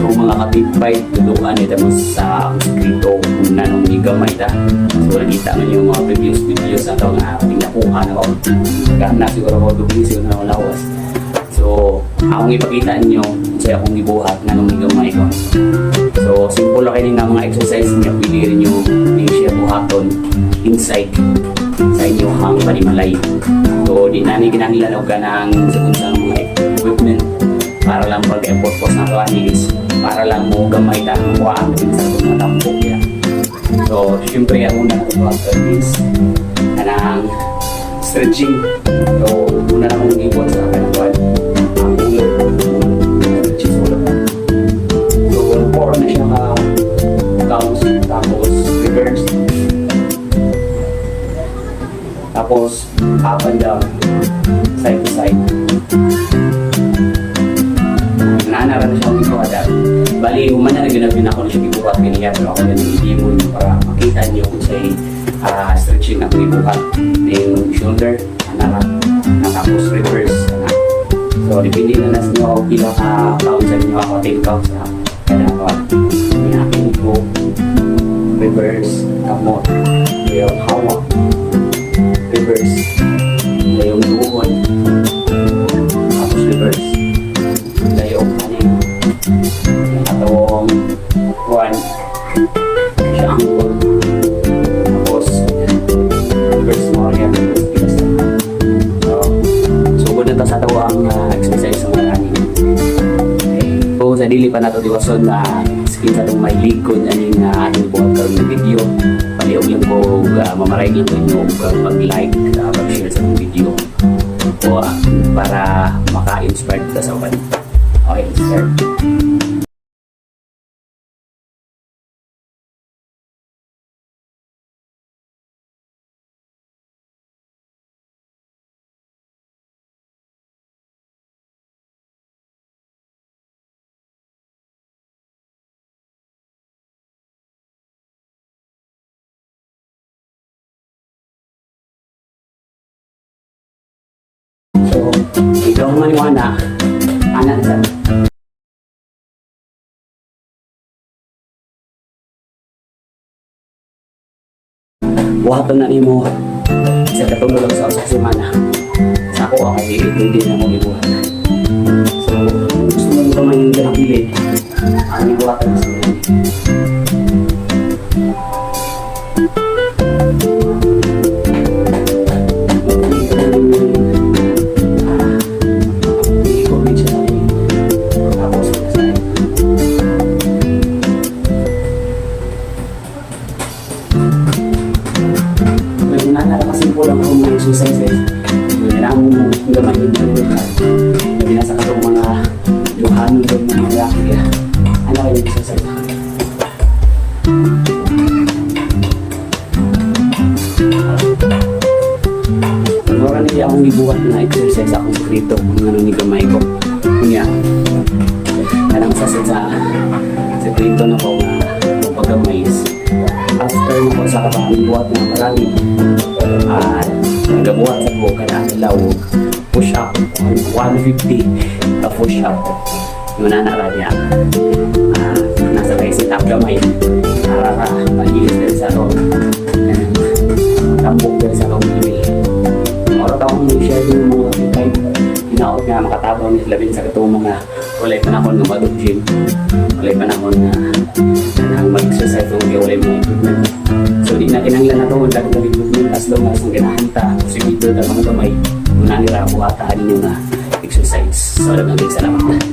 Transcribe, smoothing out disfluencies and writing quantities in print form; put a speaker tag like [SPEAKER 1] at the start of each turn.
[SPEAKER 1] So mga kapitbay, tuluan ito mo sa skrito kung nanong igamay ta. So nakita man yung mga previous videos na ito nga tinakuha na ako. Gana siguro ako dubisi na ako lawas. So akong ipakita nyo sa akong ibuhat nanong igamay ko. So simple lang kayo nga mga exercise niya. Pwede rin nyo siya buhaton inside sa inyong panimalay. So di na ni kinahanglan ka ng sa mga equipment para lang pag-purpose na ito is para lang mo gamay na makuhaan din sa mga tampok yan. So, syempre ang una na ito is anang stretching. So, una na mong ibon sa kanuan ang ulo. Stretching sa ulo. So, for na siya ka-counts, tapos reverse. Tapos, up and down, side to side. Naanaran na siya ang ito kada. Bali, umana na ginagin ako na siya ibuhat ganyan. Pero ako yan i-demon para makita niyo kung sa'y stretching ang ibuhat. Yung shoulder, tapos reverse. So, depende na nasa nyo ako pila ka-count sa inyo ako. 10 counts na kada ako. Yung aking ito, reverse, kamot, yung hawak, reverse, yung duhon, tapos reverse. Atong one siya angkol tapos reverse mo yan so good na to sa tawa ang exercise sa mga running. So sa dili pa nato diwason na skin sa itong may likod aning ating buhat karoon ng video paliog lang ko mamaray lang ko inyo mag-like mag-share sa itong video o para maka-inspire ka sa upan. Okay, start. So, ikaw ang maniwana, kanan sa buhaton na nimo sa katulog sa usap semana. Sa ako ay hindi na mo ibuhat. So, gusto mo naman yung ganapili ang ibuhatan sa semana. Kulang ako mga exercises. Kailangan mo gamayin ng lugar. Sabi na sa katong mga luhanon ng mga laki. Ano kayo exercise? Panoran niya akong ibuhat na exercise akong skrito kung ano ni gamay ko. Kunya, kanang sa skrito na ko na paggamay is after mo sa kapag-ibuhat na marami nagabuhat sa ko kanang push up 150 ka push up yung nanara niya nasa kayo sit up gamay narara pagilis din sa ron tambok din sa ron orat akong share yung mga time hinaot nga makatabang labing sa katong mga walay panahon nga mag-gym walay panahon nga mag-exercise kung walay mga equipment. So di na kinanglan na ito dahil equipment as long as ang ginahanta posibilidad ang mga gamay muna nila buhatahan nyo na exercise. So salamat.